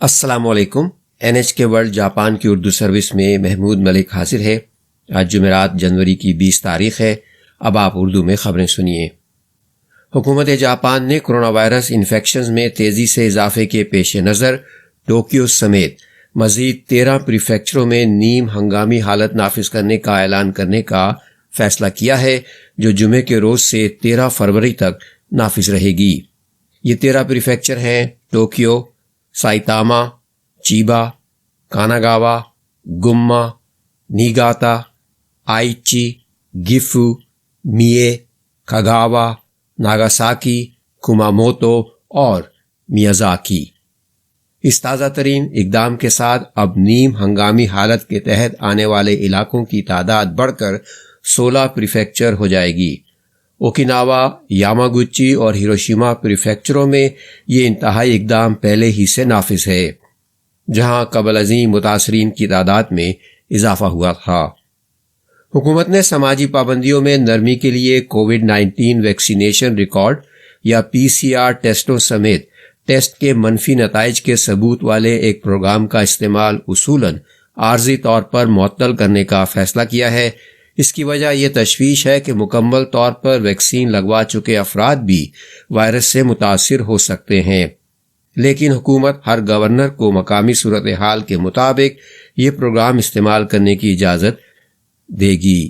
السلام علیکم۔ NHK world Japan کی اردو سروس میں محمود ملک حاضر ہے۔ آج جمعرات جنوری کی 20 تاریخ ہے۔ اب آپ اردو میں خبریں سنیے۔ حکومت جاپان نے کرونا وائرس انفیکشنز میں تیزی سے اضافے کے پیش نظر ٹوکیو سمیت مزید 13 پریفیکچروں میں نیم ہنگامی حالت نافذ کرنے کا اعلان کرنے کا فیصلہ کیا ہے، جو جمعے کے روز سے 13 فروری تک نافذ رہے گی۔ یہ 13 پریفیکچر ہیں: ٹوکیو، سائتاما، چیبا، کاناگاوا، گنما، نیگاتا، آئیچی، گیفو، میے، کاگاوا، ناگاساکی، کماموتو اور میازاکی۔ اس تازہ ترین اقدام کے ساتھ اب نیم ہنگامی حالت کے تحت آنے والے علاقوں کی تعداد بڑھ کر 16 پریفیکچر ہو جائے گی۔ اوکیناوا، یاماگوچی اور ہیروشیما پریفیکچروں میں یہ انتہائی اقدام پہلے ہی سے نافذ ہے، جہاں قبل ازیں متاثرین کی تعداد میں اضافہ ہوا تھا۔ حکومت نے سماجی پابندیوں میں نرمی کے لیے کووڈ-19 ویکسینیشن ریکارڈ یا PCR ٹیسٹوں سمیت ٹیسٹ کے منفی نتائج کے ثبوت والے ایک پروگرام کا استعمال اصولاً عارضی طور پر معطل کرنے کا فیصلہ کیا ہے۔ اس کی وجہ یہ تشویش ہے کہ مکمل طور پر ویکسین لگوا چکے افراد بھی وائرس سے متاثر ہو سکتے ہیں، لیکن حکومت ہر گورنر کو مقامی صورتحال کے مطابق یہ پروگرام استعمال کرنے کی اجازت دے گی۔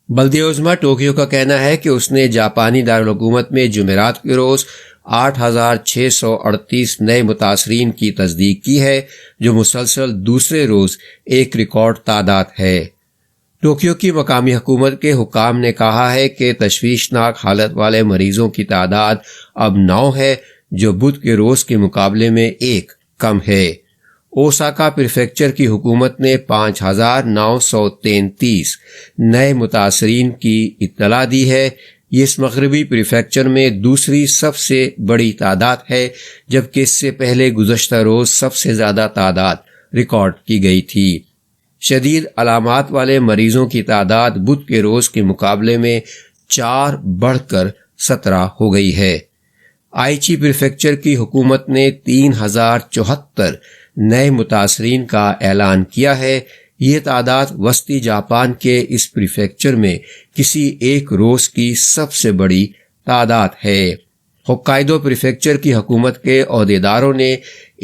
بلدیہ عظمیٰ ٹوکیو کا کہنا ہے کہ اس نے جاپانی دارالحکومت میں جمعرات کے روز 8,638 نئے متاثرین کی تصدیق کی ہے، جو مسلسل دوسرے روز ایک ریکارڈ تعداد ہے۔ ٹوکیو کی مقامی حکومت کے حکام نے کہا ہے کہ تشویشناک حالت والے مریضوں کی تعداد اب 9 ہے، جو بدھ کے روز کے مقابلے میں 1 کم ہے۔ اوساکا پریفیکچر کی حکومت نے 5,933 نئے متاثرین کی اطلاع دی ہے۔ یہ اس مغربی پریفیکچر میں دوسری سب سے بڑی تعداد ہے، جبکہ اس سے پہلے گزشتہ روز سب سے زیادہ تعداد ریکارڈ کی گئی تھی۔ شدید علامات والے مریضوں کی تعداد بدھ کے روز کے مقابلے میں 4 بڑھ کر 17 ہو گئی ہے۔ آئیچی پریفیکچر کی حکومت نے 3,074 نئے متاثرین کا اعلان کیا ہے۔ یہ تعداد وسطی جاپان کے اس پریفیکچر میں کسی ایک روز کی سب سے بڑی تعداد ہے۔ ہوکائیدو پریفیکچر کی حکومت کے عہدیداروں نے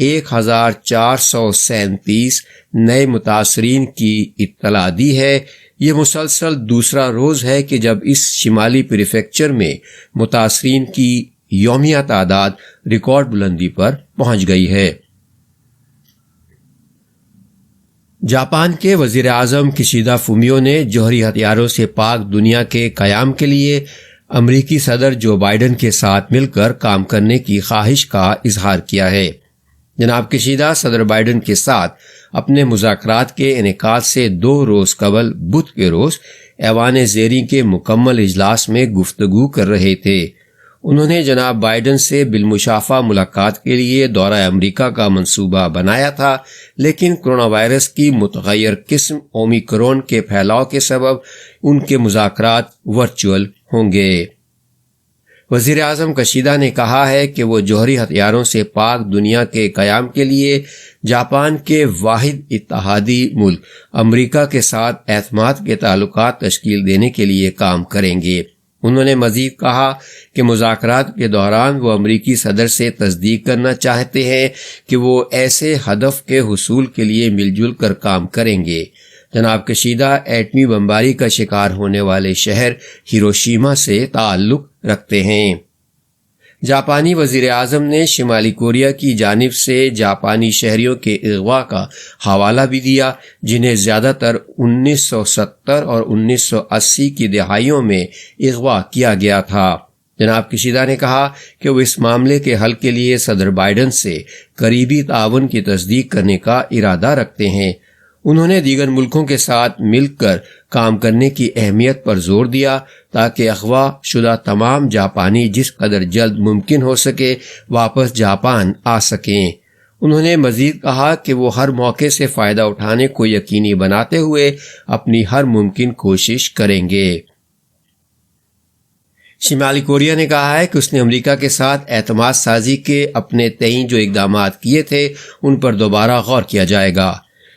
1,437 نئے متاثرین کی اطلاع دی ہے۔ یہ مسلسل دوسرا روز ہے کہ جب اس شمالی پریفیکچر میں متاثرین کی یومیہ تعداد ریکارڈ بلندی پر پہنچ گئی ہے۔ جاپان کے وزیر اعظم کشیدا فومیو نے جوہری ہتھیاروں سے پاک دنیا کے قیام کے لیے امریکی صدر جو بائیڈن کے ساتھ مل کر کام کرنے کی خواہش کا اظہار کیا ہے۔ جناب کشیدا صدر بائیڈن کے ساتھ اپنے مذاکرات کے انعقاد سے 2 روز قبل بدھ کے روز ایوان زیریں کے مکمل اجلاس میں گفتگو کر رہے تھے۔ انہوں نے جناب بائیڈن سے بالمشافہ ملاقات کے لیے دورہ امریکہ کا منصوبہ بنایا تھا، لیکن کرونا وائرس کی متغیر قسم اومیکرون کے پھیلاؤ کے سبب ان کے مذاکرات ورچوئل ہوں گے۔ وزیر اعظم کشیدا نے کہا ہے کہ وہ جوہری ہتھیاروں سے پاک دنیا کے قیام کے لیے جاپان کے واحد اتحادی ملک امریکہ کے ساتھ اعتماد کے تعلقات تشکیل دینے کے لیے کام کریں گے۔ انہوں نے مزید کہا کہ مذاکرات کے دوران وہ امریکی صدر سے تصدیق کرنا چاہتے ہیں کہ وہ ایسے ہدف کے حصول کے لیے مل جل کر کام کریں گے۔ جناب کشیدا ایٹمی بمباری کا شکار ہونے والے شہر ہیروشیما سے تعلق رکھتے ہیں۔ جاپانی وزیر اعظم نے شمالی کوریا کی جانب سے جاپانی شہریوں کے اغوا کا حوالہ بھی دیا، جنہیں زیادہ تر 1970 اور 1980 کی دہائیوں میں اغوا کیا گیا تھا۔ جناب کشیدا نے کہا کہ وہ اس معاملے کے حل کے لیے صدر بائیڈن سے قریبی تعاون کی تصدیق کرنے کا ارادہ رکھتے ہیں۔ انہوں نے دیگر ملکوں کے ساتھ مل کر کام کرنے کی اہمیت پر زور دیا تاکہ اغوا شدہ تمام جاپانی جس قدر جلد ممکن ہو سکے واپس جاپان آ سکیں۔ انہوں نے مزید کہا کہ وہ ہر موقع سے فائدہ اٹھانے کو یقینی بناتے ہوئے اپنی ہر ممکن کوشش کریں گے۔ شمالی کوریا نے کہا ہے کہ اس نے امریکہ کے ساتھ اعتماد سازی کے اپنے تئیں جو اقدامات کیے تھے ان پر دوبارہ غور کیا جائے گا۔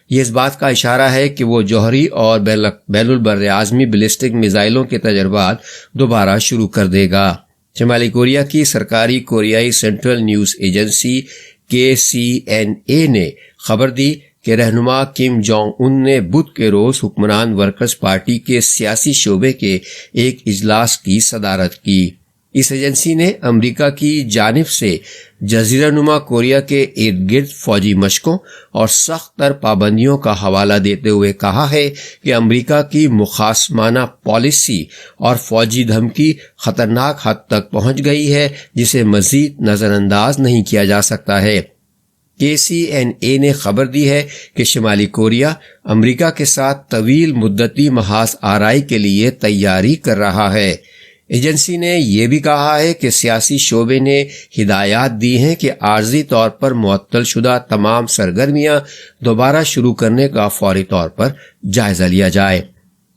یہ اس بات کا اشارہ ہے کہ وہ جوہری اور بین البراعظمی بیلسٹک میزائلوں کے تجربات دوبارہ شروع کر دے گا۔ شمالی کوریا کی سرکاری کوریائی سینٹرل نیوز ایجنسی KCNA نے خبر دی کہ رہنما کم جونگ ان نے بدھ کے روز حکمران ورکرز پارٹی کے سیاسی شعبے کے ایک اجلاس کی صدارت کی۔ اس ایجنسی نے امریکہ کی جانب سے جزیرہ نما کوریا کے ارد گرد فوجی مشقوں اور سخت تر پابندیوں کا حوالہ دیتے ہوئے کہا ہے کہ امریکہ کی مخاصمانہ پالیسی اور فوجی دھمکی خطرناک حد تک پہنچ گئی ہے جسے مزید نظر انداز نہیں کیا جا سکتا ہے۔ KCNA نے خبر دی ہے کہ شمالی کوریا امریکہ کے ساتھ طویل مدتی محاذ آرائی کے لیے تیاری کر رہا ہے۔ ایجنسی نے یہ بھی کہا ہے کہ سیاسی شعبے نے ہدایات دی ہیں کہ عارضی طور پر معطل شدہ تمام سرگرمیاں دوبارہ شروع کرنے کا فوری طور پر جائزہ لیا جائے۔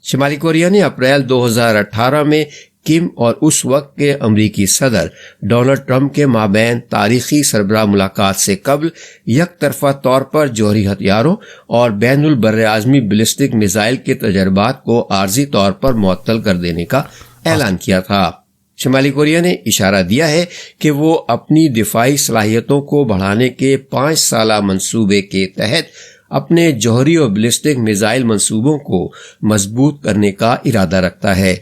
شمالی کوریا نے اپریل 2018 میں کم اور اس وقت کے امریکی صدر ڈونلڈ ٹرمپ کے مابین تاریخی سربراہ ملاقات سے قبل یک طرفہ طور پر جوہری ہتھیاروں اور بین البراعظمی بیلسٹک میزائل کے تجربات کو عارضی طور پر معطل کر دینے کا اعلان کیا تھا۔ شمالی کوریا نے اشارہ دیا ہے کہ وہ اپنی دفاعی صلاحیتوں کو بڑھانے کے 5 سالہ منصوبے کے تحت اپنے جوہری اور بیلسٹک میزائل منصوبوں کو مضبوط کرنے کا ارادہ رکھتا ہے۔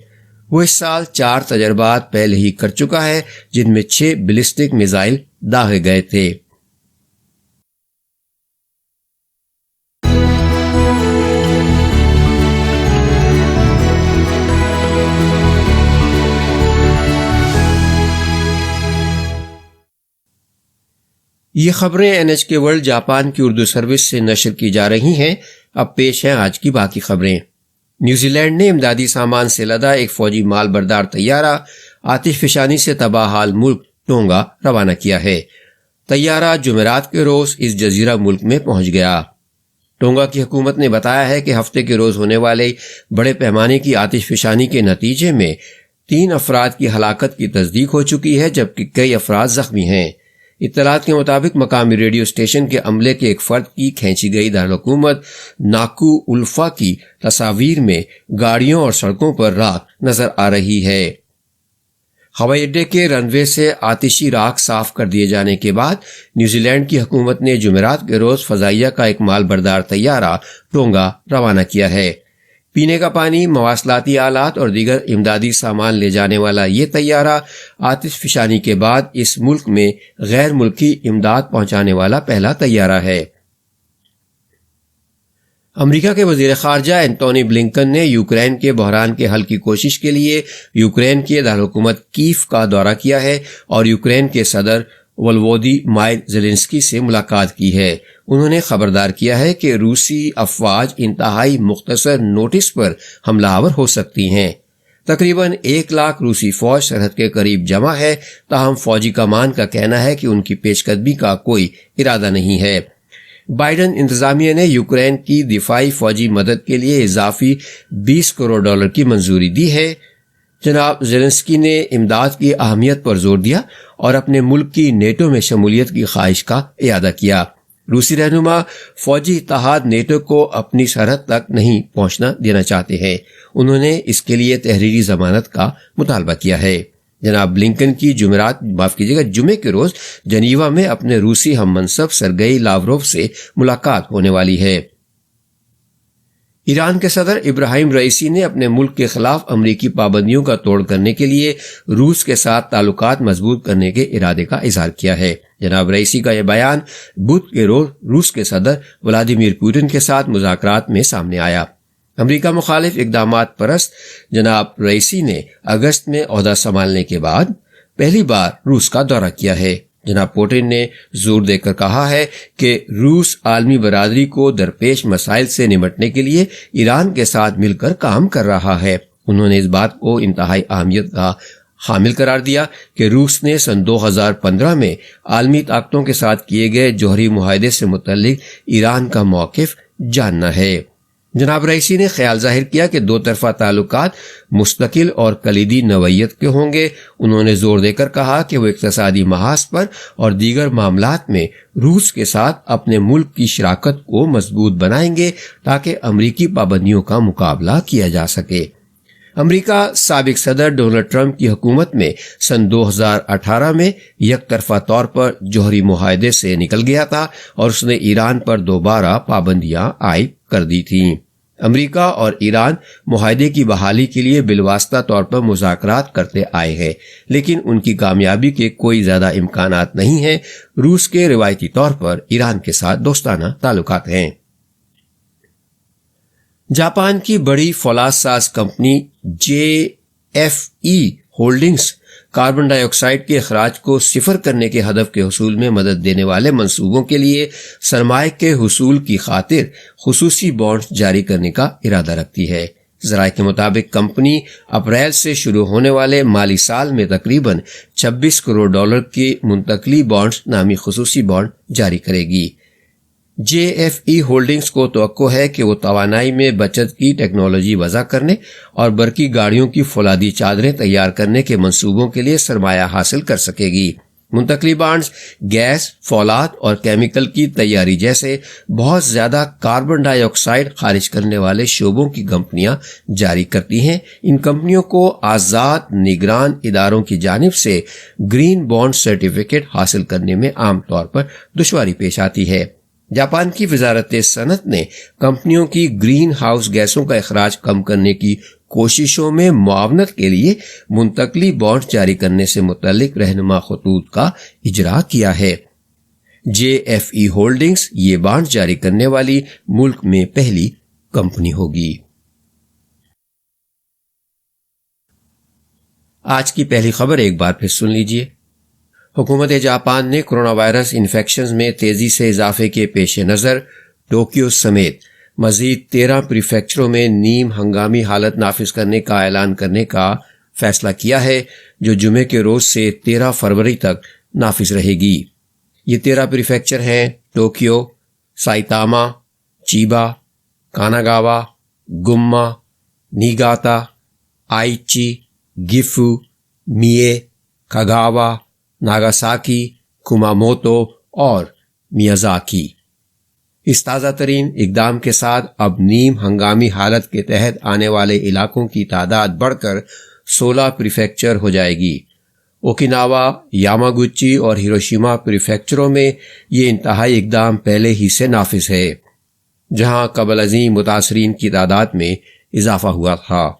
وہ اس سال 4 تجربات پہلے ہی کر چکا ہے جن میں 6 بیلسٹک میزائل داغے گئے تھے۔ یہ خبریں NHK ورلڈ جاپان کی اردو سروس سے نشر کی جا رہی ہیں۔ اب پیش ہیں آج کی باقی خبریں۔ نیوزی لینڈ نے امدادی سامان سے لدا ایک فوجی مال بردار طیارہ آتش فشانی سے تباہ حال ملک ٹونگا روانہ کیا ہے۔ طیارہ جمعرات کے روز اس جزیرہ ملک میں پہنچ گیا۔ ٹونگا کی حکومت نے بتایا ہے کہ ہفتے کے روز ہونے والے بڑے پیمانے کی آتش فشانی کے نتیجے میں 3 افراد کی ہلاکت کی تصدیق ہو چکی ہے جبکہ کئی افراد زخمی ہیں۔ اطلاعات کے مطابق مقامی ریڈیو اسٹیشن کے عملے کے ایک فرد کی کھینچی گئی دارالحکومت ناکو الفا کی تصاویر میں گاڑیوں اور سڑکوں پر راکھ نظر آ رہی ہے۔ ہوائی اڈے کے رن وے سے آتشی راکھ صاف کر دیے جانے کے بعد نیوزی لینڈ کی حکومت نے جمعرات کے روز فضائیہ کا ایک مال بردار طیارہ ٹونگا روانہ کیا ہے۔ پینے کا پانی، مواصلاتی آلات اور دیگر امدادی سامان لے جانے والا یہ طیارہ آتش فشانی کے بعد اس ملک میں غیر ملکی امداد پہنچانے والا پہلا طیارہ ہے۔ امریکہ کے وزیر خارجہ اینٹونی بلنکن نے یوکرین کے بحران کے حل کی کوشش کے لیے یوکرین کے دارالحکومت کیف کا دورہ کیا ہے اور یوکرین کے صدر ولودیمائر زیلنسکی سے ملاقات کی ہے۔ انہوں نے خبردار کیا ہے کہ روسی افواج انتہائی مختصر نوٹس پر حملہ آور ہو سکتی ہیں۔ تقریباً 1 لاکھ روسی فوج سرحد کے قریب جمع ہے، تاہم فوجی کمان کا کہنا ہے کہ ان کی پیش قدمی کا کوئی ارادہ نہیں ہے۔ بائیڈن انتظامیہ نے یوکرین کی دفاعی فوجی مدد کے لیے اضافی $20 کروڑ کی منظوری دی ہے۔ جناب زیلنسکی نے امداد کی اہمیت پر زور دیا اور اپنے ملک کی نیٹو میں شمولیت کی خواہش کا اعادہ کیا۔ روسی رہنما فوجی اتحاد نیٹو کو اپنی سرحد تک نہیں پہنچنا دینا چاہتے ہیں۔ انہوں نے اس کے لیے تحریری ضمانت کا مطالبہ کیا ہے۔ جناب بلنکن کی جمعے کے روز جنیوا میں اپنے روسی ہم منصب سرگئی لاوروف سے ملاقات ہونے والی ہے۔ ایران کے صدر ابراہیم رئیسی نے اپنے ملک کے خلاف امریکی پابندیوں کا توڑ کرنے کے لیے روس کے ساتھ تعلقات مضبوط کرنے کے ارادے کا اظہار کیا ہے۔ جناب رئیسی کا یہ بیان بدھ کے روز روس کے صدر ولادیمیر پوٹن کے ساتھ مذاکرات میں سامنے آیا۔ امریکہ مخالف اقدامات پرست جناب رئیسی نے اگست میں عہدہ سنبھالنے کے بعد پہلی بار روس کا دورہ کیا ہے۔ جناب پوٹن نے زور دے کر کہا ہے کہ روس عالمی برادری کو درپیش مسائل سے نمٹنے کے لیے ایران کے ساتھ مل کر کام کر رہا ہے۔ انہوں نے اس بات کو انتہائی اہمیت کا حامل قرار دیا کہ روس نے سن 2015 میں عالمی طاقتوں کے ساتھ کیے گئے جوہری معاہدے سے متعلق ایران کا موقف جاننا ہے۔ جناب رئیسی نے خیال ظاہر کیا کہ دو طرفہ تعلقات مستقل اور کلیدی نوعیت کے ہوں گے۔ انہوں نے زور دے کر کہا کہ وہ اقتصادی محاذ پر اور دیگر معاملات میں روس کے ساتھ اپنے ملک کی شراکت کو مضبوط بنائیں گے تاکہ امریکی پابندیوں کا مقابلہ کیا جا سکے۔ امریکہ سابق صدر ڈونلڈ ٹرمپ کی حکومت میں سن 2018 میں یک طرفہ طور پر جوہری معاہدے سے نکل گیا تھا اور اس نے ایران پر دوبارہ پابندیاں عائد کر دی تھیں۔ امریکہ اور ایران معاہدے کی بحالی کے لیے بالواسطہ طور پر مذاکرات کرتے آئے ہیں، لیکن ان کی کامیابی کے کوئی زیادہ امکانات نہیں ہیں۔ روس کے روایتی طور پر ایران کے ساتھ دوستانہ تعلقات ہیں۔ جاپان کی بڑی فولاد ساز کمپنی JFE ہولڈنگز کاربن ڈائی آکسائیڈ کے اخراج کو صفر کرنے کے ہدف کے حصول میں مدد دینے والے منصوبوں کے لیے سرمایہ کے حصول کی خاطر خصوصی بانڈز جاری کرنے کا ارادہ رکھتی ہے۔ ذرائع کے مطابق کمپنی اپریل سے شروع ہونے والے مالی سال میں تقریباً $26 کروڑ کی منتقلی بانڈز نامی خصوصی بانڈ جاری کرے گی۔ JFE ہولڈنگز کو توقع ہے کہ وہ توانائی میں بچت کی ٹیکنالوجی وضع کرنے اور برقی گاڑیوں کی فولادی چادریں تیار کرنے کے منصوبوں کے لیے سرمایہ حاصل کر سکے گی۔ منتقلی بانڈز گیس، فولاد اور کیمیکل کی تیاری جیسے بہت زیادہ کاربن ڈائی آکسائیڈ خارج کرنے والے شعبوں کی کمپنیاں جاری کرتی ہیں۔ ان کمپنیوں کو آزاد نگران اداروں کی جانب سے گرین بانڈ سرٹیفکیٹ حاصل کرنے میں عام طور پر دشواری پیش آتی ہے۔ جاپان کی وزارت صنعت نے کمپنیوں کی گرین ہاؤس گیسوں کا اخراج کم کرنے کی کوششوں میں معاونت کے لیے منتقلی بانڈ جاری کرنے سے متعلق رہنما خطوط کا اجرا کیا ہے۔ JFE ہولڈنگز یہ بانڈ جاری کرنے والی ملک میں پہلی کمپنی ہوگی۔ آج کی پہلی خبر ایک بار پھر سن لیجیے۔ حکومت جاپان نے کرونا وائرس انفیکشنز میں تیزی سے اضافے کے پیش نظر ٹوکیو سمیت مزید 13 پریفیکچروں میں نیم ہنگامی حالت نافذ کرنے کا اعلان کرنے کا فیصلہ کیا ہے، جو جمعے کے روز سے 13 فروری تک نافذ رہے گی۔ یہ 13 پریفیکچر ہیں ٹوکیو، سائتاما، چیبا، کاناگاوا، گما، نیگاتا، آئیچی، گیفو، میے، کاگاوا، ناگاساکی، کماموتو اور میازاکی۔ اس تازہ ترین اقدام کے ساتھ اب نیم ہنگامی حالت کے تحت آنے والے علاقوں کی تعداد بڑھ کر 16 پریفیکچر ہو جائے گی۔ اوکیناوا، یاماگوچی اور ہیروشیما پریفیکچروں میں یہ انتہائی اقدام پہلے ہی سے نافذ ہے، جہاں قبل ازیں متاثرین کی تعداد میں اضافہ ہوا تھا۔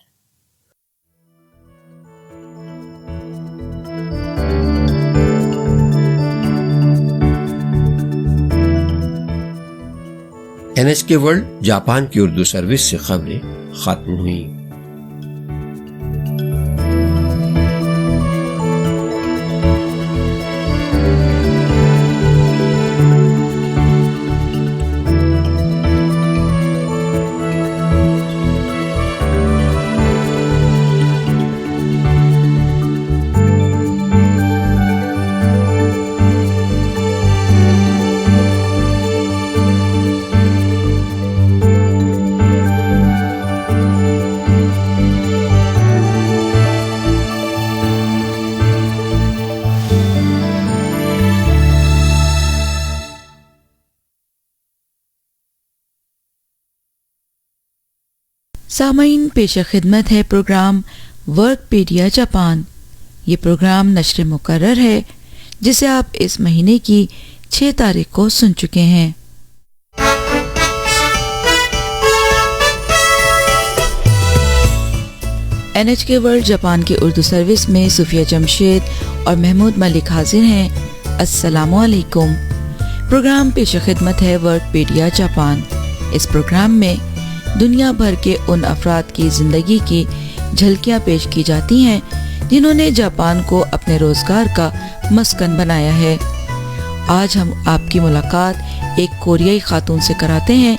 NHK ورلڈ جاپان کی اردو سروس سے خبریں ختم ہوئیں۔ سامعین، پیش خدمت ہے پروگرام ورک پیڈیا جاپان۔ یہ پروگرام نشر مقرر ہے جسے آپ اس مہینے کی 6 تاریخ کو سن چکے ہیں۔ NHK ورلڈ جاپان کی اردو سروس میں صوفیہ جمشید اور محمود ملک حاضر ہیں۔ السلام علیکم۔ پروگرام پیش خدمت ہے ورک پیڈیا جاپان۔ اس پروگرام میں دنیا بھر کے ان افراد کی زندگی کی جھلکیاں پیش کی جاتی ہیں جنہوں نے جاپان کو اپنے روزگار کا مسکن بنایا ہے۔ آج ہم آپ کی ملاقات ایک کوریائی خاتون سے کراتے ہیں